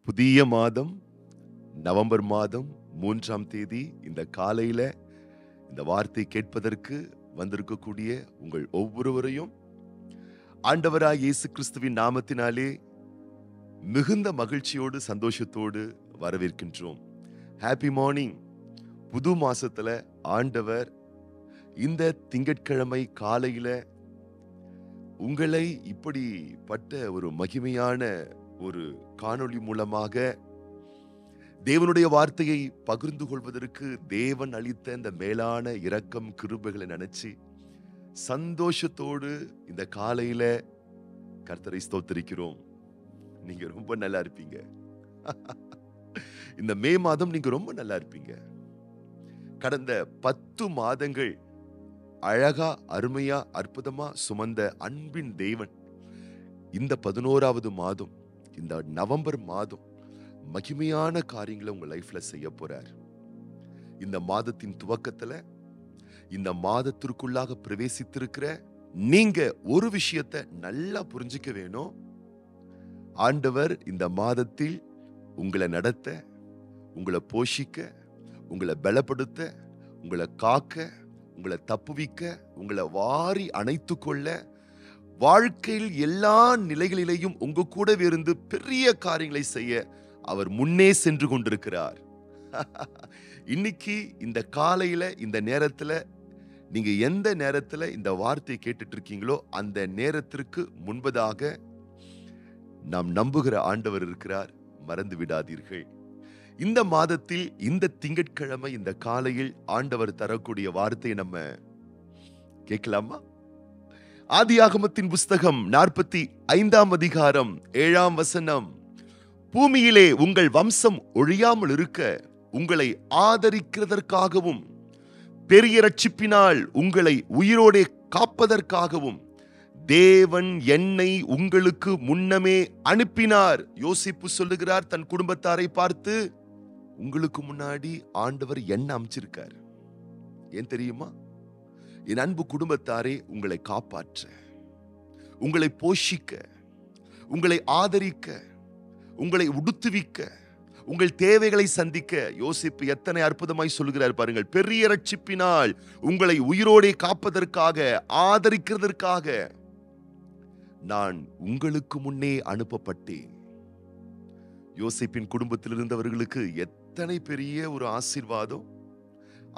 புதிய மாதம் நவம்பர் மாதம் 3ஆம் தேதி இந்த காலையில இந்த வார்த்தை கேட்பதற்கு வந்திருக்கக்கூடிய உங்கள் ஒவ்வொருவரையும் ஆண்டவராய் இயேசு கிறிஸ்துவின் நாமத்தினாலே மிகுந்த மகிழ்ச்சியோடு சந்தோஷத்தோடு வரவேற்கின்றோம். Happy morning. புது மாசத்துல ஆண்டவர் இந்த திங்கட்கிழமை காலையில உங்களை இப்படிப்பட்ட ஒரு மகிமையான ஒரு காணொளி மூலமாக தேவனுடைய வார்த்தையை பகிர்ந்து கொள்வதற்கு தேவன் அளித்த இந்த மேலான இரக்கம் கிருபைகளை நினைச்சு சந்தோஷத்தோடு இந்த காலையில கர்த்தரை ஸ்தோத்திரிக்கிறோம். நீங்க ரொம்ப நல்லா இருப்பீங்க. இந்த மே மாதம் நீங்க ரொம்ப நல்லா இருப்பீங்க. கடந்த 10 மாதங்கள் அழகா அருமையா அற்புதமா சுமந்த அன்பின் தேவன் இந்த 11வது மாதம், இந்த நவம்பர் மாதம் மகிமையான காரியங்களை உங்க லைஃப்ல செய்ய போறார். இந்த மாதத்தின் துவக்கத்துல, இந்த மாதத்திற்குள்ளாக பிரவேசித்திருக்கிற நீங்க ஒரு விஷயத்தை நல்லா புரிஞ்சுக்க வேணும். ஆண்டவர் இந்த மாதத்தில் உங்களை நடத்த, உங்களை போஷிக்க, உங்களை பலப்படுத்த, உங்களை காக்க, உங்களை தப்புவிக்க, உங்களை வாரி அணைத்து கொள்ள, வாழ்க்கையில் எல்லா நிலைகளிலேயும் உங்க கூடவே இருந்து பெரிய காரியங்களை செய்ய அவர் முன்னே சென்று கொண்டிருக்கிறார். இன்னைக்கு இந்த காலையில இந்த நேரத்துல நீங்க எந்த நேரத்துல இந்த வார்த்தையை கேட்டுட்டு இருக்கீங்களோ அந்த நேரத்திற்கு முன்பதாக நாம் நம்புகிற ஆண்டவர் இருக்கிறார். மறந்து விடாதீர்கள். இந்த மாதத்தில் இந்த திங்கட்கிழமை இந்த காலையில் ஆண்டவர் தரக்கூடிய வார்த்தையை நம்ம கேட்கலாமா? ஆதியாகமத்தின் புஸ்தகம் 45ஆம் அதிகாரம் 7ஆம் வசனம். பூமியிலே உங்கள் வம்சம் ஒழியாமல் இருக்க உங்களை ஆதரிக்கிறதற்காகவும் பெரிய ரட்சிப்பினால் உங்களை உயிரோடே காப்பதற்காகவும் தேவன் என்னை உங்களுக்கு முன்னமே அனுப்பினார். யோசிப்பு சொல்லுகிறார் தன் குடும்பத்தாரை பார்த்து, உங்களுக்கு முன்னாடி ஆண்டவர் என்ன அமைச்சிருக்கார். ஏன் தெரியுமா? என் அன்பு குடும்பத்தாரே, உங்களை காப்பாற்ற, உங்களை போஷிக்க, உங்களை ஆதரிக்க, உங்களை உடுத்துவிக்க, உங்கள் தேவைகளை சந்திக்க. யோசிப்பு எத்தனை அற்புதமாய் சொல்லுகிறார் பாருங்கள். பெரிய ரட்சிப்பினால் உங்களை உயிரோடே காப்பதற்காக, ஆதரிக்கிறதற்காக நான் உங்களுக்கு முன்னே அனுப்பப்பட்டேன். யோசேப்பின் குடும்பத்தில் இருந்தவர்களுக்கு எத்தனை பெரிய ஒரு ஆசீர்வாதம்.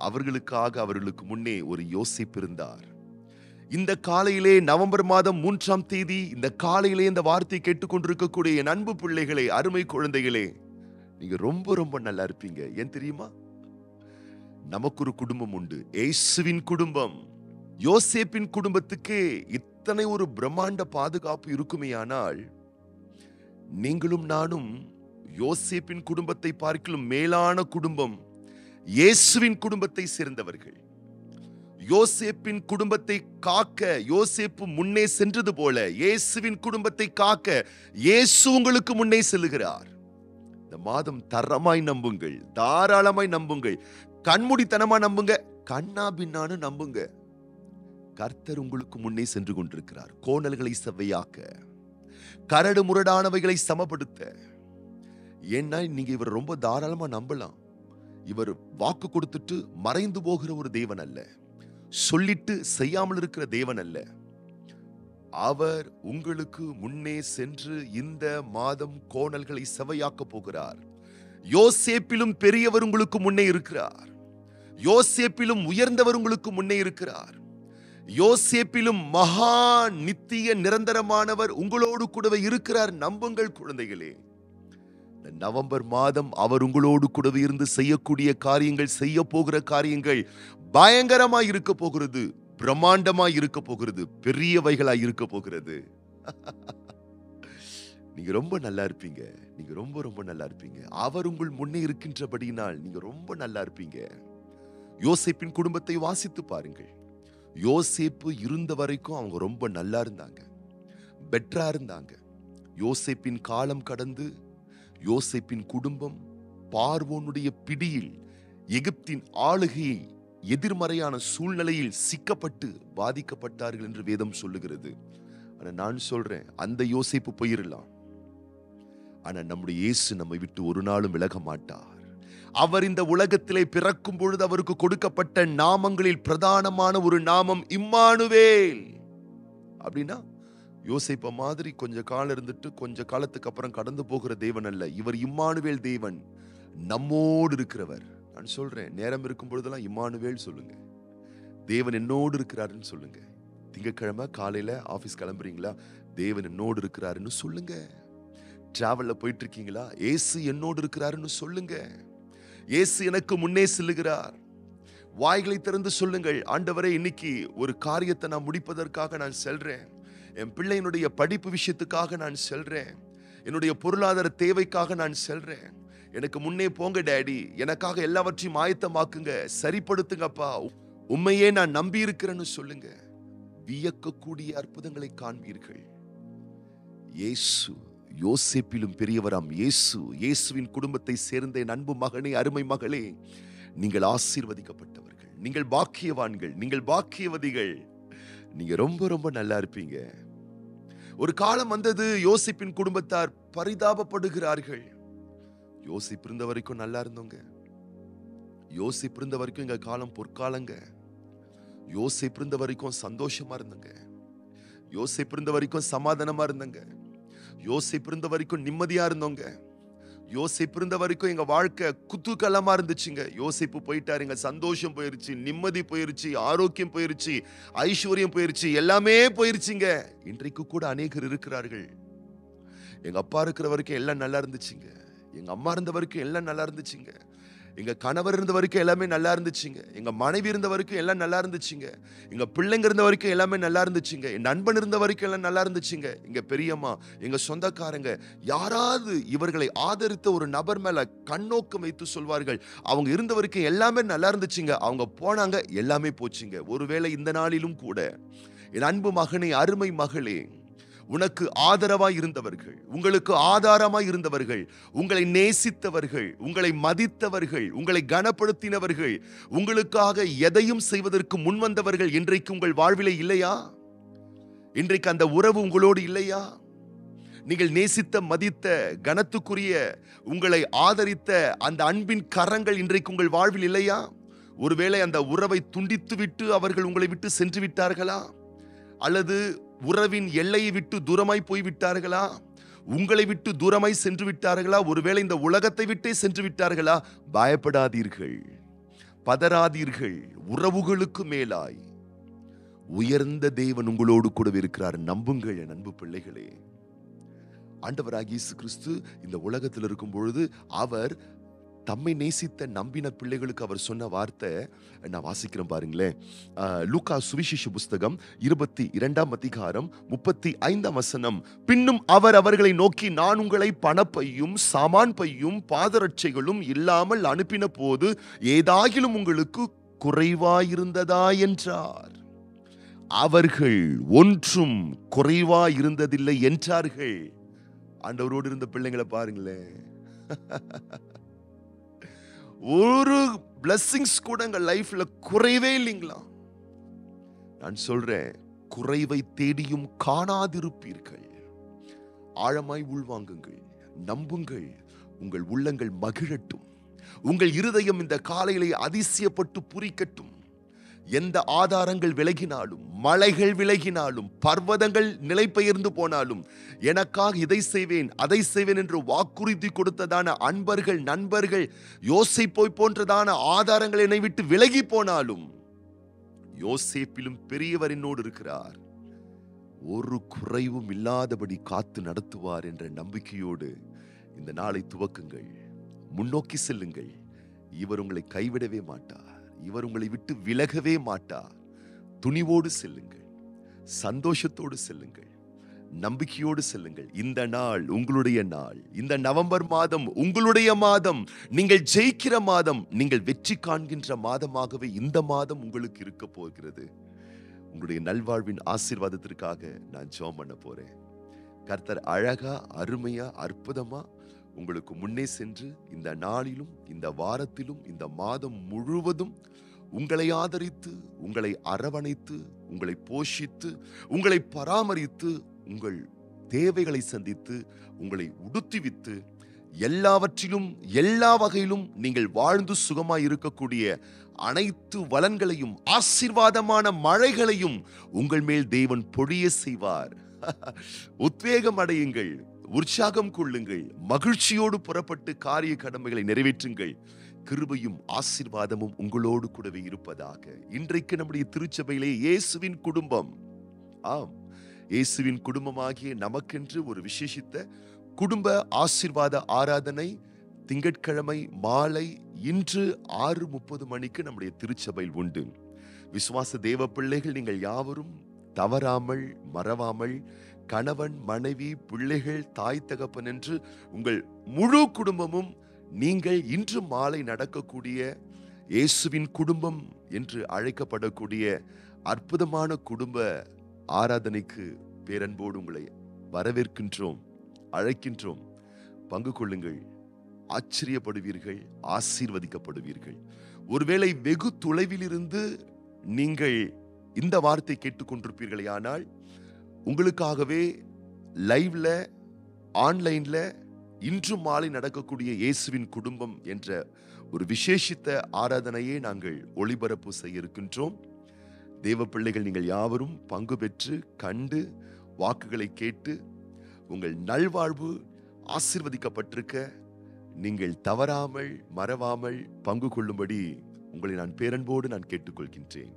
அவர்களுக்கு முன்னே ஒரு யோசேப்பு இருந்தார். இந்த காலையிலே நவம்பர் மாதம் 3ஆம் தேதி இந்த காலையிலே இந்த வார்த்தை கேட்டுக்கொண்டிருக்கக்கூடிய என் அன்பு பிள்ளைகளே, அருமை குழந்தைகளே, நீங்க ரொம்ப ரொம்ப நல்லா இருப்பீங்க. ஏன் தெரியுமா? நமக்கு ஒரு குடும்பம் உண்டு, இயேசுவின் குடும்பம். யோசேப்பின் குடும்பத்துக்கே இத்தனை ஒரு பிரம்மாண்ட பாதுகாப்பு இருக்குமேயானால், நீங்களும் நானும் யோசேப்பின் குடும்பத்தை பார்க்கிலும் மேலான குடும்பம், இயேசுவின் குடும்பத்தை சேர்ந்தவர்கள். யோசேப்பின் குடும்பத்தை காக்க யோசேப்பு முன்னே சென்றது போல இயேசுவின் குடும்பத்தை காக்க இயேசு உங்களுக்கு முன்னே செல்லுகிறார். இந்த மாதம் தரமாய் நம்புங்கள், தாராளமாய் நம்புங்கள், கண்மூடித்தனமா நம்புங்க, கண்ணா பின்னான்னு நம்புங்க. கர்த்தர் உங்களுக்கு முன்னே சென்று கொண்டிருக்கிறார். கோணல்களை செவ்வையாக்க, கரடு முரடானவைகளை சமப்படுத்த. ஏன்னா நீங்க இவர் ரொம்ப தாராளமா நம்பலாம். இவர் வாக்கு கொடுத்துட்டு மறைந்து போகிற ஒரு தேவன் அல்ல, சொல்லிட்டு செய்யாமல் இருக்கிற தேவன் அல்ல. அவர் உங்களுக்கு முன்னே சென்று இந்த மாதம் கோணல்களை செவையாக்க போகிறார். யோசேப்பிலும் பெரியவர் உங்களுக்கு முன்னே இருக்கிறார். யோசேப்பிலும் உயர்ந்தவர் உங்களுக்கு முன்னே இருக்கிறார். யோசேப்பிலும் மகா நித்திய நிரந்தரமானவர் உங்களோடு கூடவே இருக்கிறார். நம்புங்கள் குழந்தைகளே. நவம்பர் மாதம் அவர் உங்களோடு கூடவே இருந்து செய்யக்கூடிய காரியங்கள், செய்ய போகிற காரியங்கள் பயங்கரமாய் இருக்க போகிறது, பிரம்மாண்டமாய் இருக்க போகிறது, பெரியவைகளாய் இருக்க போகிறது. நீங்க ரொம்ப நல்லா இருப்பீங்க. நீங்க ரொம்ப ரொம்ப நல்லா இருப்பீங்க. அவர் உங்கள் முன்னே இருக்கின்றபடியினால் நீங்க ரொம்ப நல்லா இருப்பீங்க. யோசேப்பின் குடும்பத்தை வாசித்து பாருங்கள். யோசேப்பு இருந்த வரைக்கும் அவங்க ரொம்ப நல்லா இருந்தாங்க, பெட்டரா இருந்தாங்க. யோசேப்பின் காலம் கடந்து யோசேப்பின் குடும்பம் பார்வோனுடைய பிடியில், எகிப்தின் ஆளுகையை எதிர்மறையான சூழ்நிலையில் சிக்கப்பட்டு பாதிக்கப்பட்டார்கள் என்று வேதம் சொல்லுகிறது. ஆனா நான் சொல்றேன், அந்த யோசேப்பு போயிடலாம். ஆனா நம்முடைய இயேசு நம்மை விட்டு ஒரு நாளும் விலக மாட்டார். அவர் இந்த உலகத்திலே பிறக்கும் பொழுது அவருக்கு கொடுக்கப்பட்ட நாமங்களில் பிரதானமான ஒரு நாமம் இம்மானுவேல். அப்படின்னா யோசேப்ப மாதிரி கொஞ்ச காலம் இருந்துட்டு கொஞ்ச காலத்துக்கு அப்புறம் கடந்து போகிற தேவன் அல்ல. இவர் இம்மானுவேல் தேவன், நம்மோடு இருக்கிறவர். நான் சொல்றேன், நேரம் இருக்கும் பொழுதெல்லாம் இம்மானுவேல் சொல்லுங்க, தேவன் என்னோடு இருக்கிறாருன்னு சொல்லுங்க. திங்கட்கிழமை காலையில ஆபீஸ் கிளம்புறீங்களா, தேவன் என்னோடு இருக்கிறாருன்னு சொல்லுங்க. டிராவல்ல போயிட்டு இருக்கீங்களா, இயேசு என்னோடு இருக்கிறாருன்னு சொல்லுங்க. இயேசு எனக்கு முன்னே செல்லுகிறார். வாய்களை திறந்து சொல்லுங்கள், ஆண்டவரே இன்னைக்கு ஒரு காரியத்தை நான் முடிப்பதற்காக நான் செல்றேன், என் பிள்ளையினுடைய படிப்பு விஷயத்துக்காக நான் செல்றேன், என்னுடைய பொருளாதார தேவைக்காக நான் செல்றேன், எனக்கு முன்னே போங்க டேடி, எனக்காக எல்லாவற்றையும் ஆயத்தமாக்குங்க, சரிப்படுத்துங்கப்பா, உண்மையே நான் நம்பி இருக்கிறேன்னு சொல்லுங்க. வியக்கக்கூடிய அற்புதங்களை காண்பீர்கள். இயேசு யோசேப்பிலும் பெரியவராம் இயேசு, இயேசுவின் குடும்பத்தை சேர்ந்த என் அன்பு மகனே, அருமை மகளே, நீங்கள் ஆசீர்வதிக்கப்பட்டவர்கள், நீங்கள் பாக்கியவான்கள், நீங்கள் பாக்கியவதிகள், நீங்க ரொம்ப ரொம்ப நல்லா இருப்பீங்க. ஒரு காலம் வந்தது, யோசேப்பின் குடும்பத்தார் பரிதாபப்படுகிறார்கள். யோசேப்பு இருந்த வரைக்கும் நல்லா இருந்தோங்க, யோசேப்பு இருந்த வரைக்கும் எங்க காலம் பொற்காலங்க, யோசேப்பு இருந்த வரைக்கும் சந்தோஷமா இருந்தங்க, யோசேப்பு இருந்த வரைக்கும் சமாதானமா இருந்தங்க, யோசேப்பு இருந்த வரைக்கும் நிம்மதியா இருந்தோங்க, யோசேப்பு இருந்த வரைக்கும் எங்க வாழ்க்கை குதூகலமா இருந்துச்சுங்க. யோசேப்பு போயிட்டாரு, எங்க சந்தோஷம் போயிருச்சு, நிம்மதி போயிருச்சு, ஆரோக்கியம் போயிருச்சு, ஐஸ்வர்யம் போயிருச்சு, எல்லாமே போயிருச்சுங்க. இன்றைக்கு கூட அநேகர் இருக்கிறார்கள், எங்க அப்பா இருக்கிற வரைக்கும் எல்லாம் நல்லா இருந்துச்சுங்க, எங்க அம்மா இருந்த வரைக்கும் எல்லாம் நல்லா இருந்துச்சுங்க, எங்க கணவர் இருந்த வரைக்கும் எல்லாமே நல்லா இருந்துச்சுங்க, எங்க மனைவி இருந்த வரைக்கும் எல்லாம் நல்லா இருந்துச்சுங்க, எங்க பிள்ளைங்க இருந்த வரைக்கும் எல்லாமே நல்லா இருந்துச்சுங்க, என் நண்பன் இருந்த வரைக்கும் எல்லாம் நல்லா இருந்துச்சுங்க, எங்க பெரியம்மா, எங்க சொந்தக்காரங்க, யாராவது இவர்களை ஆதரித்த ஒரு நபர் மேல கண்ணோக்கம் வைத்து சொல்வார்கள், அவங்க இருந்த வரைக்கும் எல்லாமே நல்லா இருந்துச்சுங்க, அவங்க போனாங்க எல்லாமே போச்சுங்க. ஒருவேளை இந்த நாளிலும் கூட என் அன்பு மகனே, அருமை மகளே, உனக்கு ஆதரவாய் இருந்தவர்கள், உங்களுக்கு ஆதாரமாய் இருந்தவர்கள், உங்களை நேசித்தவர்கள், உங்களை மதித்தவர்கள், உங்களை கனப்படுத்தினவர்கள், உங்களுக்காக எதையும் செய்வதற்கு முன்வந்தவர்கள் இன்றைக்கு உங்கள் வாழ்விலே இல்லையா? இன்றைக்கு அந்த உறவு உங்களோடு இல்லையா? நீங்கள் நேசித்த, மதித்த, கனத்துக்குரிய, உங்களை ஆதரித்த அந்த அன்பின் கரங்கள் இன்றைக்கு உங்கள் வாழ்வில் இல்லையா? ஒருவேளை அந்த உறவை துண்டித்து விட்டு அவர்கள் உங்களை விட்டு சென்று விட்டார்களா? அல்லது உறவின் எல்லையை விட்டு தூரமாய் போய்விட்டார்களா? உங்களை விட்டு தூரமாய் சென்று விட்டார்களா? ஒருவேளை இந்த உலகத்தை விட்டே சென்று விட்டார்களா? பயப்படாதீர்கள், பதறாதீர்கள். உறவுகளுக்கு மேலாய் உயர்ந்த தேவன் உங்களோடு கூட இருக்கிறார். நம்புங்கள் என் அன்பு பிள்ளைகளே. ஆண்டவராகிய இயேசு கிறிஸ்து இந்த உலகத்தில் இருக்கும் பொழுது அவர் தம்மை நேசித்த நம்பின பிள்ளைகளுக்கு அவர் சொன்ன வார்த்தை நான் வாசிக்கிறேன் பாருங்களேன். லூக்கா சுவிசேஷ புஸ்தகம் 22ஆம் அதிகாரம் 35ஆம் வசனம். பின்னும் அவர் அவர்களை நோக்கி, நான் உங்களை பணப்பையும் சாமான் பையும் பாதரட்சைகளும் இல்லாமல் அனுப்பின போது ஏதாகிலும் உங்களுக்கு குறைவாயிருந்ததா என்றார். அவர்கள் ஒன்றும் குறைவாயிருந்ததில்லை என்றார்கள். ஆண்டவரோடு இருந்த பிள்ளைங்களை பாருங்களேன், ஒரு பிளஸிங்ஸ் கூட எங்க லைஃப்ல குறைவே இல்லைங்களா? நான் சொல்றேன், குறைவை தேடியும் காணாதிருப்பீர்கள். ஆழமாய் உள்வாங்குங்கள், நம்புங்கள், உங்கள் உள்ளங்கள் மகிழட்டும், உங்கள் இருதயம் இந்த காலையிலே அதிசயப்பட்டு பூரிக்கட்டும். எந்த ஆதாரங்கள் விலகினாலும், மலைகள் விலகினாலும், பர்வதங்கள் நிலை பெயர்ந்து போனாலும், எனக்காக இதை செய்வேன் அதை செய்வேன் என்று வாக்குறுதி கொடுத்ததான அன்பர்கள், நண்பர்கள், யோசேப்பை போன்றதான ஆதாரங்கள் என்னை விட்டு விலகி போனாலும், யோசேப்பிலும் பெரியவர் என்னோடு இருக்கிறார், ஒரு குறைவும் இல்லாதபடி காத்து நடத்துவார் என்ற நம்பிக்கையோடு இந்த நாளை துவக்குங்கள். முன்னோக்கி செல்லுங்கள். இவர் உங்களை கைவிடவே மாட்டார், இவர் உங்களை விட்டு விலகவே மாட்டார். துணிவோடு செல்லுங்கள், சந்தோஷத்தோடு செல்லுங்கள், நம்பிக்கையோடு செல்லுங்கள். இந்த நாள் உங்களுடைய நாள். இந்த நவம்பர் மாதம் உங்களுடைய மாதம், நீங்கள் ஜெயிக்கிற மாதம், நீங்கள் வெற்றி காண்கின்ற மாதமாகவே இந்த மாதம் உங்களுக்கு இருக்க போகிறது. உங்களுடைய நல்வாழ்வின் ஆசீர்வாதத்திற்காக நான் ஜெபம் பண்ண போறேன். கர்த்தர் அழகா, அருமையா, அற்புதமா உங்களுக்கு முன்னே சென்று இந்த நாளிலும், இந்த வாரத்திலும், இந்த மாதம் முழுவதும் உங்களை ஆதரித்து, உங்களை அரவணைத்து, உங்களை போஷித்து, உங்களை பராமரித்து, உங்கள் தேவைகளை சந்தித்து உங்களை உடுத்திவித்து எல்லாவற்றிலும் எல்லா வகையிலும் நீங்கள் வாழ்ந்து சுகமாய் இருக்கக்கூடிய அனைத்து வளன்களையும் ஆசீர்வாதமான மழைகளையும் உங்கள் மேல் தேவன் பொழிய செய்வார். உத்வேகம் அடையுங்கள், உற்சாகம் கொள்ளுங்கள், மகிழ்ச்சியோடு புறப்பட்டு காரிய கடமைகளை நிறைவேற்றுங்கள். கிருபையும் ஆசீர்வாதமும் உங்களோடு கூடவே இருப்பதாக. இன்றைக்கு நம்முடைய திருச்சபையிலே இயேசுவின் குடும்பம், ஆம், இயேசுவின் குடும்பமாகிய நமக்கென்று ஒரு விசேஷித்த குடும்ப ஆசீர்வாத ஆராதனை திங்கட்கிழமை மாலை இன்று 6:30 மணிக்கு நம்முடைய திருச்சபையில் உண்டு. விசுவாச தேவ பிள்ளைகள் நீங்கள் யாவரும் தவறாமல் மறவாமல் கணவன் மனைவி பிள்ளைகள் தாய் தகப்பன் என்று உங்கள் முழு குடும்பமும் நீங்கள் இன்று மாலை நடக்கக்கூடிய இயேசுவின் குடும்பம் என்று அழைக்கப்படக்கூடிய அற்புதமான குடும்ப ஆராதனைக்கு பேரன்போடு உங்களை வரவேற்கின்றோம், அழைக்கின்றோம். பங்கு கொள்ளுங்கள், ஆச்சரியப்படுவீர்கள், ஆசீர்வதிக்கப்படுவீர்கள். ஒருவேளை வெகு தொலைவில் இருந்து நீங்கள் இந்த வார்த்தை கேட்டுக்கொண்டிருப்பீர்களே, ஆனால் உங்களுக்காகவே லைவ்ல ஆன்லைன்ல இன்று மாலை நடக்கக்கூடிய இயேசுவின் குடும்பம் என்ற ஒரு விசேஷித்த ஆராதனையை நாங்கள் ஒளிபரப்பு செய்ய இருக்கின்றோம். தேவ பிள்ளைகள் நீங்கள் யாவரும் பங்கு பெற்று கண்டு வாக்குகளை கேட்டு உங்கள் நல்வாழ்வு ஆசீர்வதிக்கப்பட்டிருக்க நீங்கள் தவறாமல் மறவாமல் பங்கு கொள்ளும்படி உங்களை நான் பேரன்போடு நான் கேட்டுக்கொள்கின்றேன்.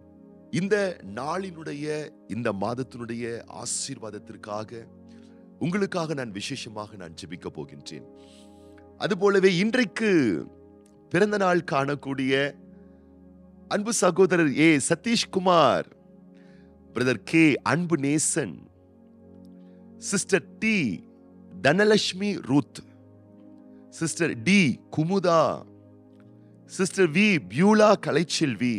இந்த நாளினுடைய இந்த மாதத்தினுடைய ஆசீர்வாதத்திற்காக உங்களுக்காக நான் விசேஷமாக நான் ஜெபிக்க போகின்றேன். அதுபோலவே இன்றைக்கு பிறந்த நாள் காணக்கூடிய அன்பு சகோதரர் ஏ Satishkumar, brother K Anbu Nesan, sister T Dhanalakshmi Ruth, sister T Kumudha, sister V Beulah Kalaiselvi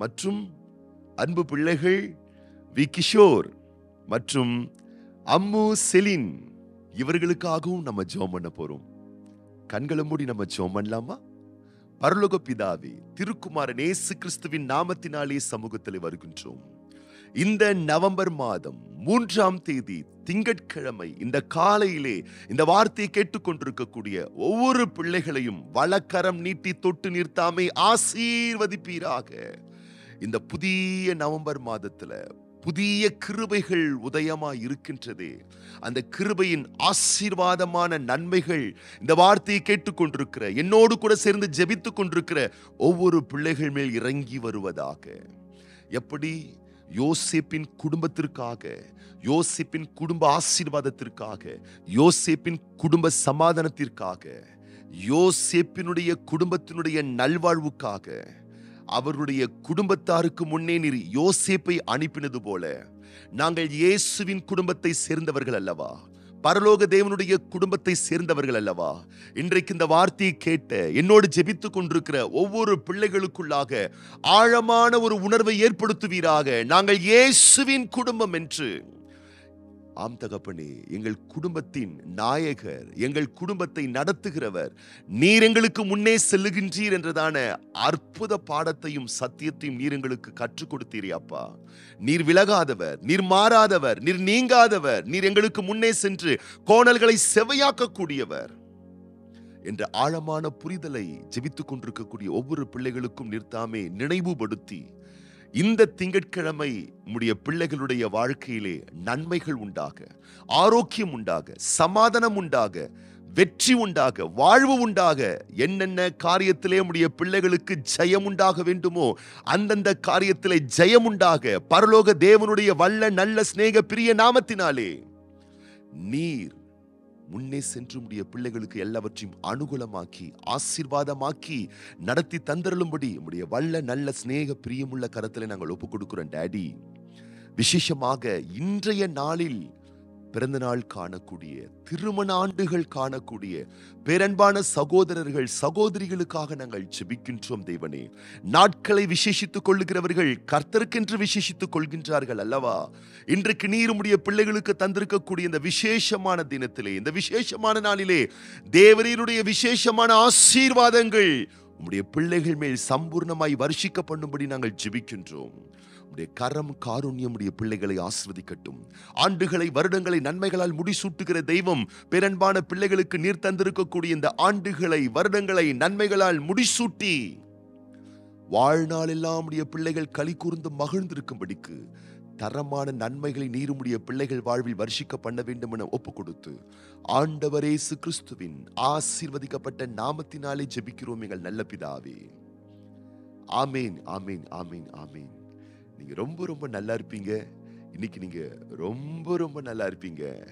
மற்றும் அன்பு பிள்ளைகள் வி கிஷோர் மற்றும் அம்மு செலின், இவர்களுக்காகவும் நம்ம ஜெபம் பண்ண போறோம். கண்களை மூடி நம்ம ஜெபம் பண்ணலாமா? பரலோக பிதாவே, திருக்குமாரன் இயேசு கிறிஸ்துவின் நாமத்தினாலே சமூகத்தில் வருகின்றோம். இந்த நவம்பர் மாதம் 3ஆம் தேதி திங்கட்கிழமை இந்த காலையிலே இந்த வார்த்தையை கேட்டுக்கொண்டிருக்கக்கூடிய ஒவ்வொரு பிள்ளைகளையும் வலக்கரம் நீட்டி தொட்டு நிறுத்தாமை ஆசீர்வதிப்பீராக. இந்த புதிய நவம்பர் மாதத்துல புதிய கிருபைகள் உதயமாய் இருக்கின்றதே, அந்த கிருபையின் ஆசீர்வாதமான நன்மைகள் இந்த வார்த்தையை கேட்டுக்கொண்டிருக்கிற என்னோடு கூட சேர்ந்து ஜெபித்துக் கொண்டிருக்கிற ஒவ்வொரு பிள்ளைகள் மேல் இறங்கி வருவதாக. எப்படி யோசேப்பின் குடும்பத்திற்காக, யோசேப்பின் குடும்ப ஆசீர்வாதத்திற்காக, யோசேப்பின் குடும்ப சமாதானத்திற்காக, யோசேப்பினுடைய குடும்பத்தினுடைய நல்வாழ்வுக்காக, அவருடைய குடும்பத்தாருக்கு முன்னே நீர் யோசேப்பை அனுப்பினது போல நாங்கள் இயேசுவின் குடும்பத்தை சேர்ந்தவர்கள் அல்லவா, பரலோக தேவனுடைய குடும்பத்தை சேர்ந்தவர்கள் அல்லவா? இன்றைக்கு இந்த வார்த்தையை கேட்ட என்னோடு ஜெபித்துக் கொண்டிருக்கிற ஒவ்வொரு பிள்ளைகளுக்குள்ளாக ஆழமான ஒரு உணர்வை ஏற்படுத்துவீராக. நாங்கள் இயேசுவின் குடும்பம் என்று. ஆம் தகப்பனே, எங்கள் குடும்பத்தின் நாயகர், எங்கள் குடும்பத்தை நடத்துகிறவர் நீர் எங்களுக்கு முன்னே செல்லுகின்றீர் என்றதான அற்புத பாடத்தையும் சத்தியத்தையும் நீர் எங்களுக்கு கற்றுக் கொடுத்தீரே அப்பா. நீர் விலகாதவர், நீர் மாறாதவர், நீர் நீங்காதவர், நீர் எங்களுக்கு முன்னே சென்று கோணல்களை செவையாக்கக்கூடியவர் என்ற ஆழமான புரிதலை ஜெபித்துக் கொண்டிருக்கக்கூடிய ஒவ்வொரு பிள்ளைகளுக்கும் நிறுத்தாமே நினைவுபடுத்தி இந்த திங்கட்கிழமை உம்முடைய பிள்ளைகளுடைய வாழ்க்கையிலே நன்மைகள் உண்டாக, ஆரோக்கியம் உண்டாக, சமாதானம் உண்டாக, வெற்றி உண்டாக, வாழ்வு உண்டாக, என்னென்ன காரியத்திலே உம்முடைய பிள்ளைகளுக்கு ஜெயம் உண்டாக வேண்டுமோ அந்தந்த காரியத்திலே ஜெயம் உண்டாக பரலோக தேவனுடைய வல்ல நல்ல சிநேக பிரிய நாமத்தினாலே நீர் முன்னே சென்று உடைய பிள்ளைகளுக்கு எல்லாவற்றையும் அனுகூலமாக்கி ஆசீர்வாதமாக்கி நடத்தி தந்தருளும்படி உடைய வல்ல நல்ல சிநேக பிரியமுள்ள கரத்தில் நாங்கள் ஒப்புக் கொடுக்கிறோம் டாடி. விசேஷமாக இன்றைய நாளில் பிறந்த நாள் காணக்கூடிய, திருமண ஆண்டுகள் காணக்கூடிய பேரன்பான சகோதரர்கள் சகோதரிகளுக்காக நாங்கள் ஜெபிக்கின்றோம் தேவனே. நாட்களை விசேஷித்துக் கொள்ளுகிறவர்கள் கர்த்தருக்கென்று விசேஷித்துக் கொள்கின்றார்கள் அல்லவா? இன்றைக்கு நீர் உம்முடைய பிள்ளைகளுக்கு தந்திருக்கக்கூடிய இந்த விசேஷமான தினத்திலே, இந்த விசேஷமான நாளிலே தேவரீருடைய விசேஷமான ஆசீர்வாதங்கள் உம்முடைய பிள்ளைகள் மேல் சம்பூர்ணமாய் வருஷிக்க பண்ணும்படி நாங்கள் ஜெபிக்கின்றோம். உடைய கரம் காருண்யம் உடைய பிள்ளைகளை ஆசீர்வதிக்கட்டும். ஆண்டுகளை வருடங்களை நன்மைகளால் முடிசூட்டுகிற தெய்வம், பேரன்பான பிள்ளைகளுக்கு நீர் தந்திருக்கக்கூடிய இந்த ஆண்டுகளை வருடங்களை நன்மைகளால் முடிசூட்டி வாழ்நாள் எல்லாம் உடைய பிள்ளைகள் களி கூர்ந்து மகிழ்ந்திருக்கும்படிக்கு தரமான நன்மைகளை நீருமுடைய பிள்ளைகள் வாழ்வில் வர்ஷிக்க பண்ண வேண்டும் என ஒப்பு கொடுத்து, ஆண்டவர் இயேசு கிறிஸ்துவின் ஆசீர்வதிக்கப்பட்ட நாமத்தினாலே ஜெபிக்கிறோம் எங்கள் நல்ல பிதாவே. ஆமேன், ஆமேன், ஆமேன், ஆமேன். நீங்க ரொம்ப ரொம்ப நல்லா இருப்பீங்க. இன்னைக்கு நீங்க ரொம்ப ரொம்ப நல்லா இருப்பீங்க.